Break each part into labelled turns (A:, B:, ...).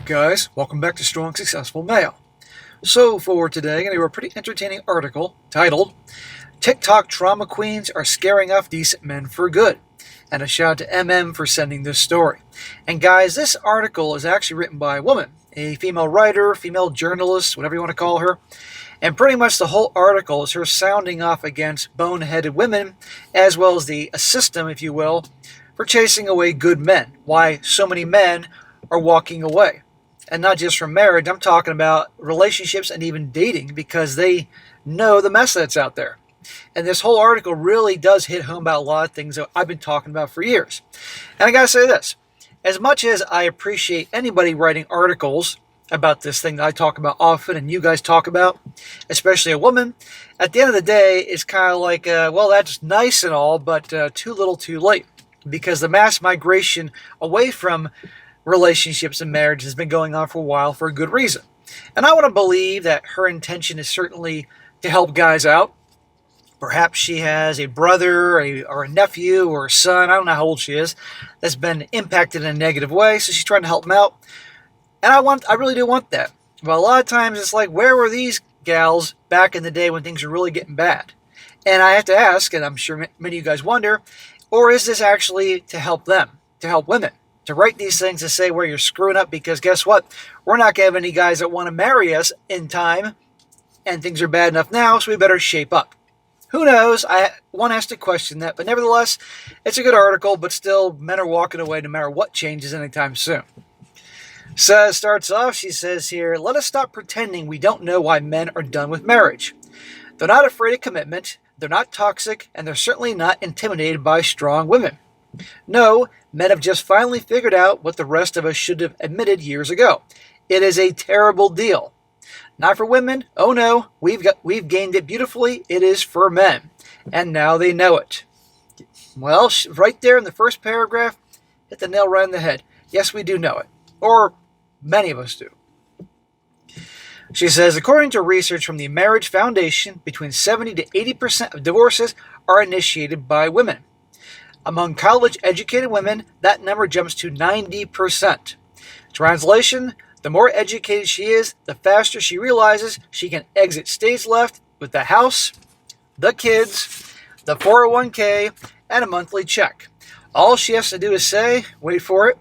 A: up, guys? Welcome back to Strong Successful Male. So for today, I'm going to do a pretty entertaining article titled, TikTok Trauma Queens Are Scaring Off Decent Men for Good. And a shout out to MM for sending this story. And guys, this article is actually written by a woman, a female writer, female journalist, whatever you want to call her. And pretty much the whole article is her sounding off against boneheaded women, as well as the system, if you will, for chasing away good men. Why so many men are walking away. And not just from marriage, I'm talking about relationships and even dating, because they know the mess that's out there. And this whole article really does hit home about a lot of things that I've been talking about for years. And I gotta say this, as much as I appreciate anybody writing articles about this thing that I talk about often and you guys talk about, especially a woman, at the end of the day, it's kind of like, well, that's nice and all, but too little too late. Because the mass migration away from relationships and marriage has been going on for a while for a good reason. And I want to believe that her intention is certainly to help guys out. Perhaps she has a brother or a nephew or a son, I don't know how old she is, that's been impacted in a negative way, so she's trying to help them out. And I really do want that. But a lot of times it's like, where were these gals back in the day when things were really getting bad? And I have to ask, and I'm sure many of you guys wonder, or is this actually to help them, to help women? To write these things to say where you're screwing up, because guess what? We're not going to have any guys that want to marry us in time, and things are bad enough now, so we better shape up. Who knows? One has to question that, but nevertheless, it's a good article, but still, men are walking away no matter what changes anytime soon. So, starts off, she says here, let us stop pretending we don't know why men are done with marriage. They're not afraid of commitment, they're not toxic, and they're certainly not intimidated by strong women. No, men have just finally figured out what the rest of us should have admitted years ago. It is a terrible deal. Not for women. Oh no, we've gained it beautifully. It is for men. And now they know it. Well, right there in the first paragraph, hit the nail right on the head. Yes, we do know it. Or many of us do. She says, according to research from the Marriage Foundation, between 70 to 80% of divorces are initiated by women. Among college-educated women, that number jumps to 90%. Translation, the more educated she is, the faster she realizes she can exit stage left with the house, the kids, the 401k, and a monthly check. All she has to do is say, wait for it,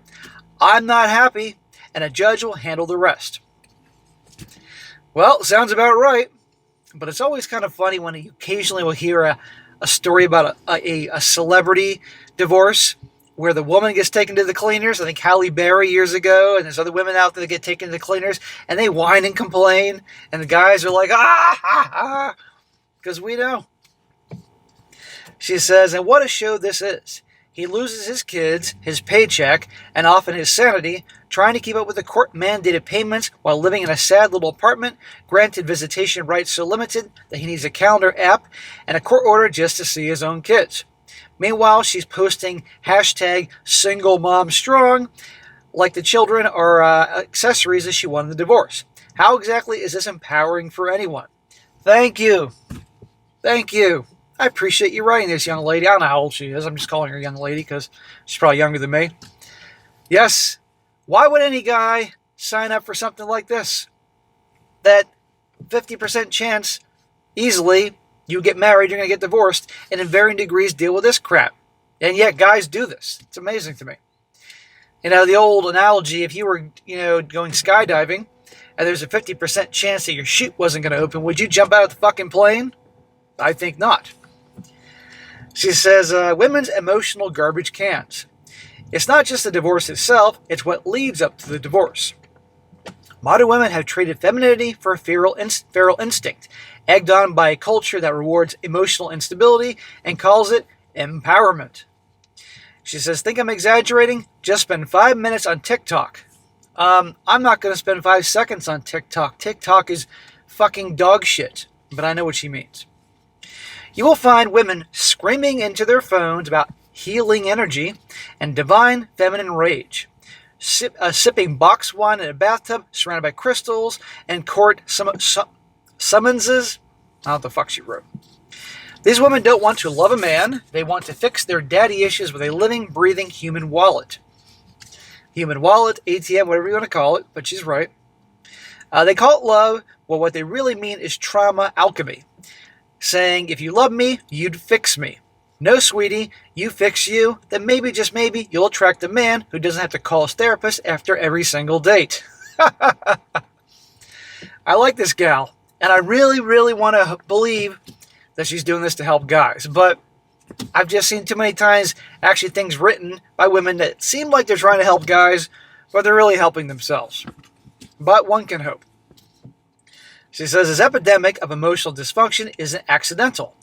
A: I'm not happy, and a judge will handle the rest. Well, sounds about right, but it's always kind of funny when you occasionally will hear a story about a celebrity divorce where the woman gets taken to the cleaners. I think Halle Berry years ago, and there's other women out there that get taken to the cleaners, and they whine and complain, and the guys are like, because we know. She says, and what a show this is. He loses his kids, his paycheck, and often his sanity, trying to keep up with the court-mandated payments while living in a sad little apartment, granted visitation rights so limited that he needs a calendar app and a court order just to see his own kids. Meanwhile, she's posting hashtag single mom strong, like the children are accessories that she won in the divorce. How exactly is this empowering for anyone? Thank you. Thank you. I appreciate you writing this, young lady. I don't know how old she is. I'm just calling her young lady because she's probably younger than me. Yes, why would any guy sign up for something like this? That 50% chance, easily, you get married, you're going to get divorced, and in varying degrees deal with this crap. And yet guys do this. It's amazing to me. You know, the old analogy, if you were, going skydiving, and there's a 50% chance that your chute wasn't going to open, would you jump out of the fucking plane? I think not. She says, women's emotional garbage cans. It's not just the divorce itself, it's what leads up to the divorce. Modern women have traded femininity for feral instinct, egged on by a culture that rewards emotional instability and calls it empowerment. She says, think I'm exaggerating? Just spend 5 minutes on TikTok. I'm not going to spend 5 seconds on TikTok. TikTok is fucking dog shit, but I know what she means. You will find women screaming into their phones about healing energy and divine feminine rage, sipping box wine in a bathtub surrounded by crystals and court summonses. I don't know what the fuck she wrote. These women don't want to love a man. They want to fix their daddy issues with a living, breathing human wallet. human wallet, ATM, whatever you want to call it, but she's right. They call it love. Well, what they really mean is trauma alchemy, saying, if you love me, you'd fix me. No, sweetie, you fix you, then maybe, just maybe, you'll attract a man who doesn't have to call his therapist after every single date. I like this gal, and I really, really want to believe that she's doing this to help guys, but I've just seen too many times actually things written by women that seem like they're trying to help guys, but they're really helping themselves. But one can hope. She says, this epidemic of emotional dysfunction isn't accidental.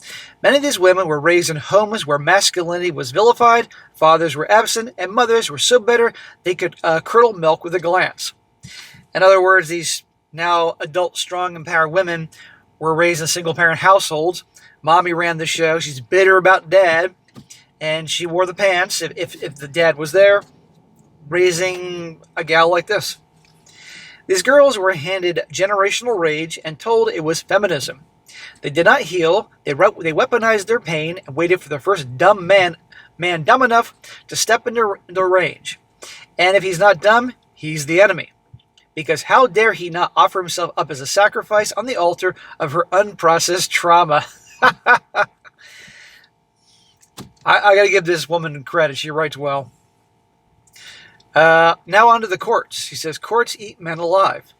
A: Many of these women were raised in homes where masculinity was vilified, fathers were absent, and mothers were so bitter they could curdle milk with a glance. In other words, these now adult, strong, empowered women were raised in single-parent households. Mommy ran the show. She's bitter about dad, and she wore the pants if the dad was there, raising a gal like this. These girls were handed generational rage and told it was feminism. They did not heal. They weaponized their pain and waited for the first dumb man dumb enough to step into the range. And if he's not dumb, he's the enemy. Because how dare he not offer himself up as a sacrifice on the altar of her unprocessed trauma? I got to give this woman credit. She writes well. Now on to the courts. He says, courts eat men alive.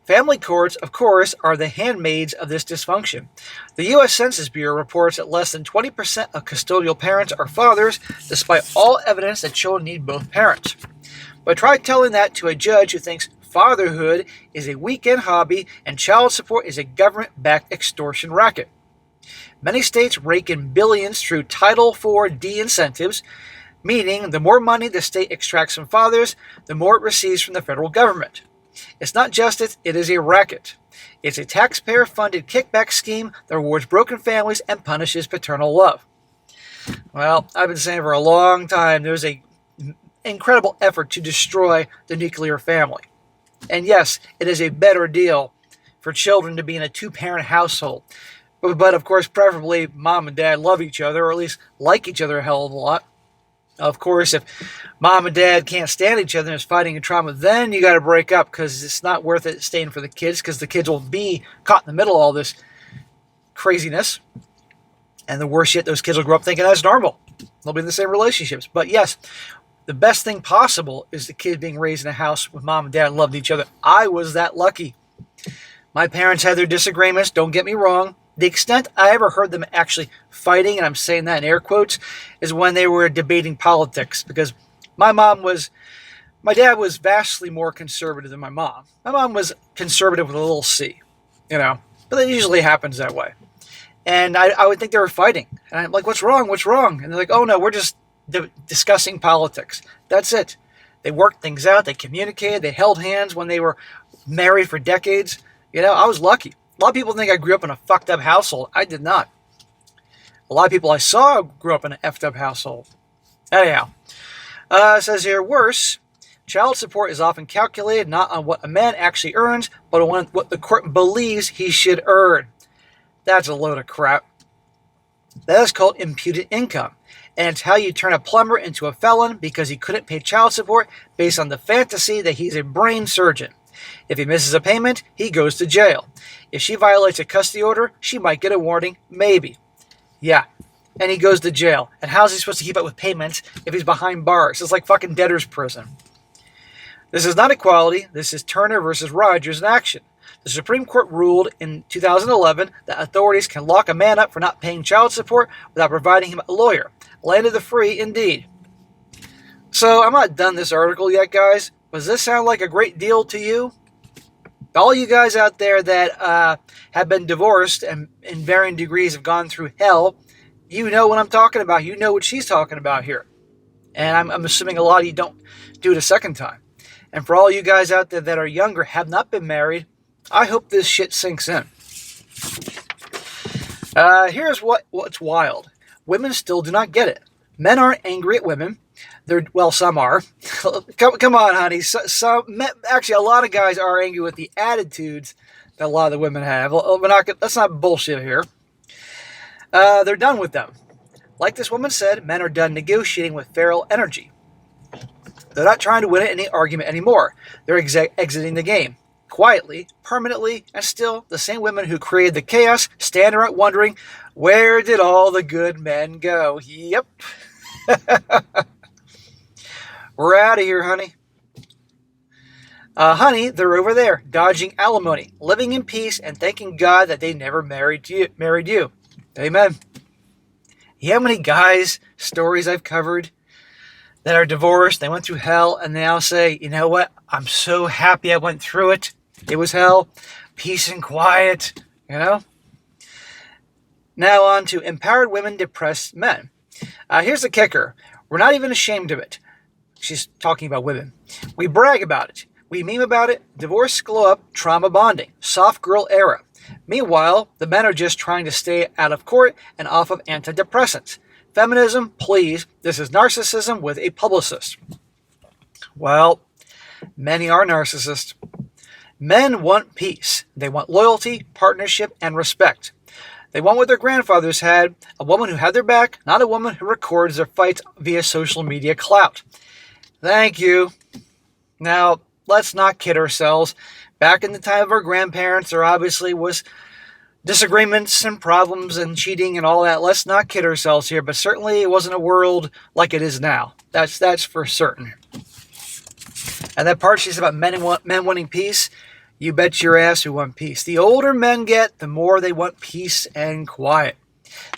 A: Family courts, of course, are the handmaids of this dysfunction. The U.S. Census Bureau reports that less than 20% of custodial parents are fathers, despite all evidence that children need both parents. But try telling that to a judge who thinks fatherhood is a weekend hobby and child support is a government-backed extortion racket. Many states rake in billions through Title IV D incentives, meaning the more money the state extracts from fathers, the more it receives from the federal government. It's not justice, it is a racket. It's a taxpayer-funded kickback scheme that rewards broken families and punishes paternal love. Well, I've been saying for a long time there's an incredible effort to destroy the nuclear family. And yes, it is a better deal for children to be in a two-parent household. But of course, preferably mom and dad love each other, or at least like each other a hell of a lot. Of course, if mom and dad can't stand each other and is fighting and trauma, then you got to break up because it's not worth it staying for the kids because the kids will be caught in the middle of all this craziness. And the worst yet, those kids will grow up thinking that's normal. They'll be in the same relationships. But yes, the best thing possible is the kid being raised in a house with mom and dad loved each other. I was that lucky. My parents had their disagreements, don't get me wrong. The extent I ever heard them actually fighting, and I'm saying that in air quotes, is when they were debating politics. Because my dad was vastly more conservative than my mom. My mom was conservative with a little c, but it usually happens that way. And I would think they were fighting. And I'm like, what's wrong? What's wrong? And they're like, oh no, we're just discussing politics. That's it. They worked things out. They communicated. They held hands when they were married for decades. I was lucky. A lot of people think I grew up in a fucked up household. I did not. A lot of people I saw grew up in an effed up household. Anyhow, it says here, worse, child support is often calculated not on what a man actually earns, but on what the court believes he should earn. That's a load of crap. That is called imputed income. And it's how you turn a plumber into a felon because he couldn't pay child support based on the fantasy that he's a brain surgeon. If he misses a payment, he goes to jail. If she violates a custody order, she might get a warning, maybe. Yeah, and he goes to jail. And how's he supposed to keep up with payments if he's behind bars? It's like fucking debtor's prison. This is not equality. This is Turner versus Rogers in action. The Supreme Court ruled in 2011 that authorities can lock a man up for not paying child support without providing him a lawyer. Land of the free, indeed. So, I'm not done this article yet, guys. Does this sound like a great deal to you? All you guys out there that have been divorced and in varying degrees have gone through hell, you know what I'm talking about. You know what she's talking about here. And I'm assuming a lot of you don't do it a second time. And for all you guys out there that are younger, have not been married, I hope this shit sinks in. Here's what's wild. Women still do not get it. Men aren't angry at women. Some are. Come on, honey. Actually, a lot of guys are angry with the attitudes that a lot of the women have. Let's not bullshit here. They're done with them. Like this woman said, men are done negotiating with feral energy. They're not trying to win any argument anymore. They're exiting the game. Quietly, permanently, and still the same women who created the chaos stand around wondering, where did all the good men go? Yep. We're out of here, honey. Honey, they're over there, dodging alimony, living in peace, and thanking God that they never married you. Amen. You know how many guys' stories I've covered that are divorced, they went through hell, and they now say, you know what, I'm so happy I went through it. It was hell. Peace and quiet, you know? Now on to empowered women, depressed men. Here's the kicker. We're not even ashamed of it. She's talking about women. We brag about it. We meme about it. Divorce glow up, trauma bonding. Soft girl era. Meanwhile, the men are just trying to stay out of court and off of antidepressants. Feminism, please. This is narcissism with a publicist. Well, many are narcissists. Men want peace. They want loyalty, partnership, and respect. They want what their grandfathers had, a woman who had their back, not a woman who records their fights via social media clout. Thank you. Now, let's not kid ourselves. Back in the time of our grandparents, there obviously was disagreements and problems and cheating and all that. Let's not kid ourselves here, but certainly it wasn't a world like it is now. That's for certain. And that part she's about men wanting peace, you bet your ass who want peace. The older men get, the more they want peace and quiet.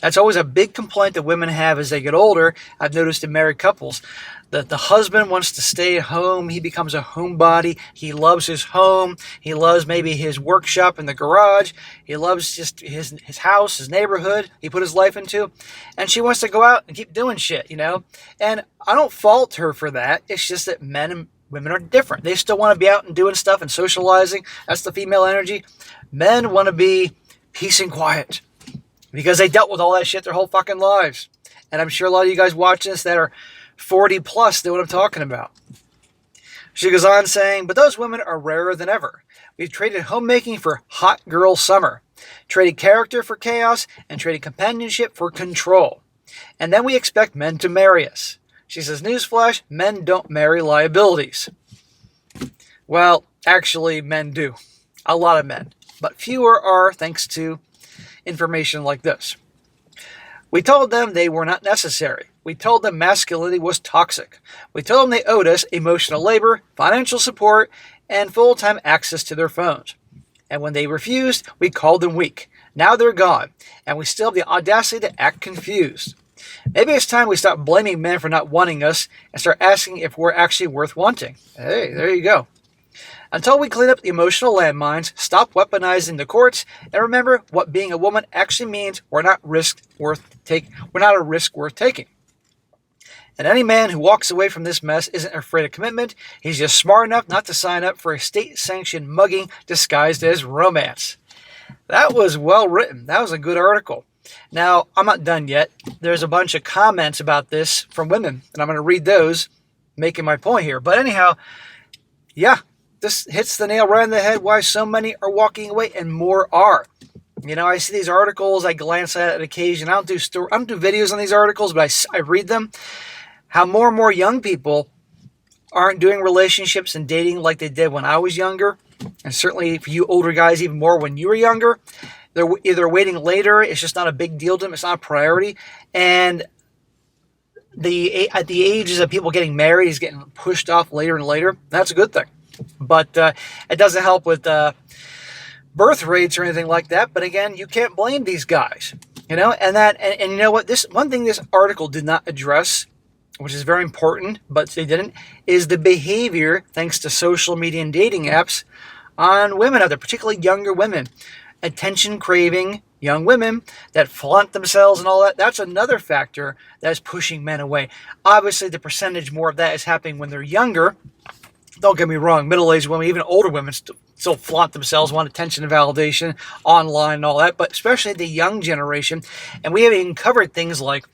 A: That's always a big complaint that women have as they get older. I've noticed in married couples that the husband wants to stay at home. He becomes a homebody. He loves his home. He loves maybe his workshop in the garage. He loves just his house, his neighborhood he put his life into. And she wants to go out and keep doing shit, you know. And I don't fault her for that. It's just that men and women are different. They still want to be out and doing stuff and socializing. That's the female energy. Men want to be peace and quiet because they dealt with all that shit their whole fucking lives. And I'm sure a lot of you guys watching this that are 40 plus know what I'm talking about. She goes on saying, but those women are rarer than ever. We've traded homemaking for hot girl summer, traded character for chaos, and traded companionship for control. And then we expect men to marry us. She says, newsflash, men don't marry liabilities. Well, actually, men do. A lot of men. But fewer are thanks to information like this. We told them they were not necessary. We told them masculinity was toxic. We told them they owed us emotional labor, financial support, and full-time access to their phones. And when they refused, we called them weak. Now they're gone, and we still have the audacity to act confused. Maybe it's time we stop blaming men for not wanting us and start asking if we're actually worth wanting. Hey, there you go. Until we clean up the emotional landmines, stop weaponizing the courts, and remember what being a woman actually means, we're not a risk worth taking. And any man who walks away from this mess isn't afraid of commitment. He's just smart enough not to sign up for a state-sanctioned mugging disguised as romance. That was well written. That was a good article. Now, I'm not done yet. There's a bunch of comments about this from women, and I'm going to read those, making my point here. But anyhow, yeah, this hits the nail right on the head why so many are walking away, and more are. You know, I see these articles, I glance at it on occasion. I don't do videos on these articles, but I read them. How more and more young people aren't doing relationships and dating like they did when I was younger. And certainly for you older guys, even more when you were younger. They're either waiting later, it's just not a big deal to them, it's not a priority. And at the ages of people getting married is getting pushed off later and later. That's a good thing. But it doesn't help with birth rates or anything like that. But again, you can't blame these guys. You know, and you know what? This one thing this article did not address, which is very important, but they didn't, is the behavior, thanks to social media and dating apps, on women out there, particularly younger women. Attention-craving young women that flaunt themselves and all that. That's another factor that's pushing men away. Obviously, the percentage more of that is happening when they're younger. Don't get me wrong, middle-aged women, even older women still flaunt themselves, want attention and validation online and all that, but especially the young generation. And we haven't even covered things like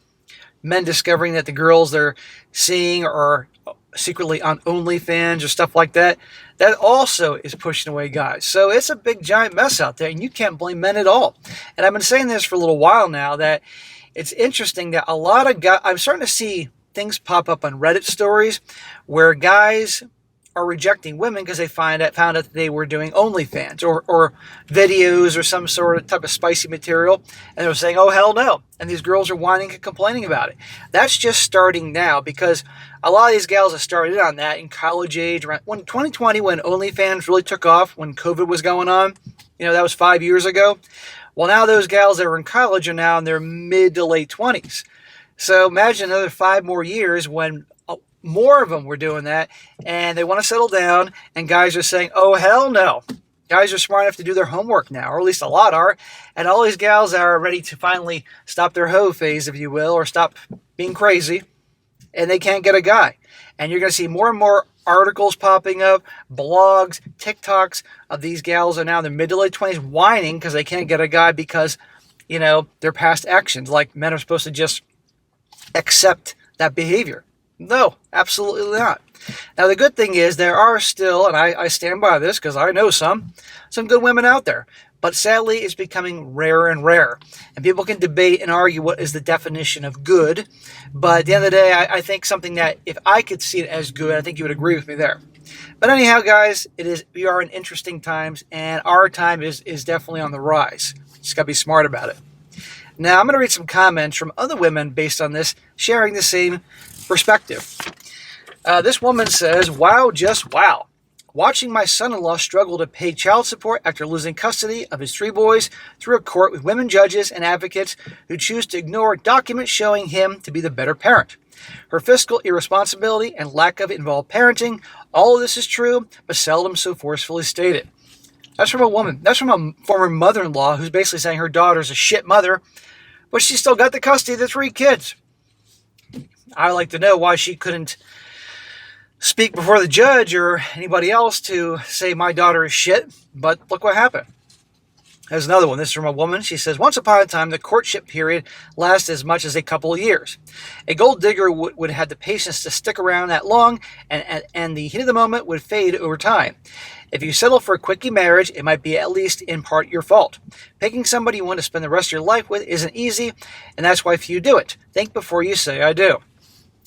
A: men discovering that the girls they're seeing are secretly on OnlyFans or stuff like that. That also is pushing away guys. So it's a big giant mess out there, and you can't blame men at all. And I've been saying this for a little while now, that it's interesting that a lot of guys, I'm starting to see things pop up on Reddit stories where guys are rejecting women because they found out that they were doing OnlyFans or videos or some sort of type of spicy material, and they're saying, oh, hell no. And these girls are whining and complaining about it. That's just starting now, because a lot of these gals have started on that in college age. Around 2020, when OnlyFans really took off, when COVID was going on, that was 5 years ago. Well, now those gals that were in college are now in their mid to late 20s. So imagine another 5 more years when more of them were doing that, and they want to settle down, and guys are saying, oh, hell no. Guys are smart enough to do their homework now, or at least a lot are, and all these gals are ready to finally stop their hoe phase, if you will, or stop being crazy, and they can't get a guy. And you're going to see more and more articles popping up, blogs, TikToks of these gals are now in their mid to late 20s whining because they can't get a guy because, their past actions, like men are supposed to just accept that behavior. No, absolutely not. Now, the good thing is there are still, and I stand by this because I know some good women out there. But sadly, it's becoming rarer and rarer. And people can debate and argue what is the definition of good. But at the end of the day, I think something that if I could see it as good, I think you would agree with me there. But anyhow, guys, we are in interesting times, and our time is definitely on the rise. Just got to be smart about it. Now, I'm going to read some comments from other women based on this, sharing the same perspective. This woman says, wow, just wow. Watching my son-in-law struggle to pay child support after losing custody of his 3 boys through a court with women judges and advocates who choose to ignore documents showing him to be the better parent. Her fiscal irresponsibility and lack of involved parenting, all of this is true, but seldom so forcefully stated. That's from a woman. That's from a former mother-in-law who's basically saying her daughter's a shit mother, but she still got the custody of the 3 kids. I'd like to know why she couldn't speak before the judge or anybody else to say my daughter is shit, but look what happened. There's another one. This is from a woman. She says, once upon a time, the courtship period lasted as much as a couple of years. A gold digger would have the patience to stick around that long, and the heat of the moment would fade over time. If you settle for a quickie marriage, it might be at least in part your fault. Picking somebody you want to spend the rest of your life with isn't easy, and that's why few do it. Think before you say I do.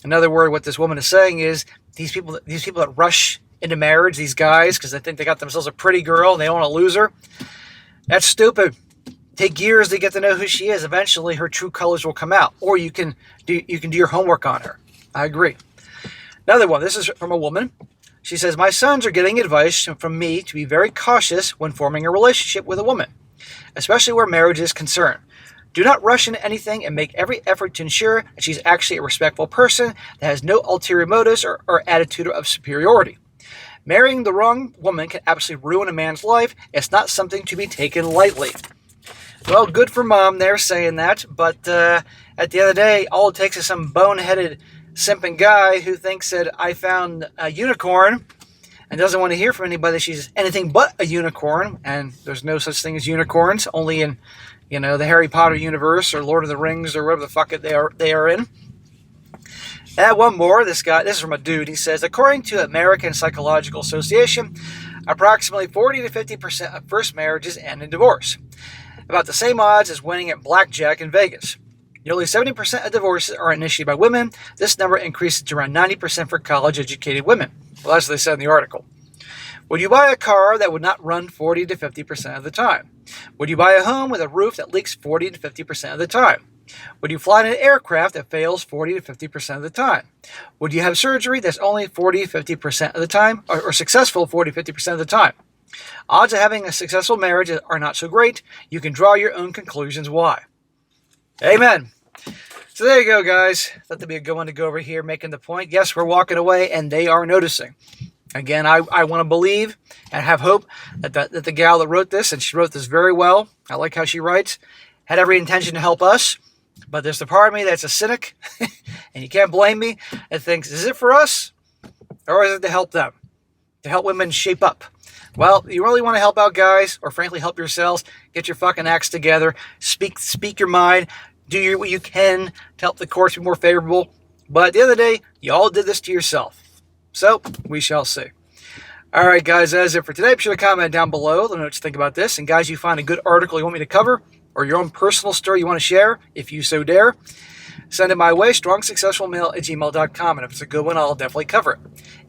A: In other words, what this woman is saying is these people that rush into marriage, these guys, because they think they got themselves a pretty girl and they don't want to lose her, that's stupid. Take years to get to know who she is. Eventually, her true colors will come out, or you can do your homework on her. I agree. Another one. This is from a woman. She says, my sons are getting advice from me to be very cautious when forming a relationship with a woman, especially where marriage is concerned. Do not rush into anything and make every effort to ensure that she's actually a respectful person that has no ulterior motives or attitude of superiority. Marrying the wrong woman can absolutely ruin a man's life. It's not something to be taken lightly. Well, good for mom there saying that, but at the end of the day, all it takes is some boneheaded simping guy who thinks that I found a unicorn and doesn't want to hear from anybody that she's anything but a unicorn, and there's no such thing as unicorns, only in the Harry Potter universe or Lord of the Rings or whatever the fuck they are in. And one more, this is from a dude. He says, according to American Psychological Association, approximately 40 to 50% of first marriages end in divorce. About the same odds as winning at blackjack in Vegas. Nearly 70% of divorces are initiated by women. This number increases to around 90% for college-educated women. Well, that's what they said in the article. Would you buy a car that would not run 40 to 50% of the time? Would you buy a home with a roof that leaks 40 to 50% of the time? Would you fly in an aircraft that fails 40 to 50% of the time? Would you have surgery that's only 40 to 50% of the time, or successful 40 to 50% of the time? Odds of having a successful marriage are not so great. You can draw your own conclusions why. Amen. So there you go, guys. Thought that'd be a good one to go over here, making the point. Yes, we're walking away, and they are noticing. Again, I want to believe and have hope that the gal that wrote this, and she wrote this very well, I like how she writes, had every intention to help us, but there's the part of me that's a cynic, and you can't blame me, that thinks, is it for us, or is it to help them, to help women shape up? Well, you really want to help out guys, or frankly help yourselves, get your fucking acts together, speak your mind, do what you can to help the courts be more favorable, but at the end of the day, you all did this to yourself. So, we shall see. Alright guys, that's it for today. Be sure to comment down below. Let me know what you think about this. And guys, you find a good article you want me to cover, or your own personal story you want to share, if you so dare, Send it my way, strongsuccessfulmale@gmail.com, and if it's a good one, I'll definitely cover it.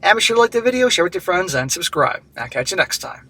A: And be sure to like the video, share it with your friends, and subscribe. I'll catch you next time.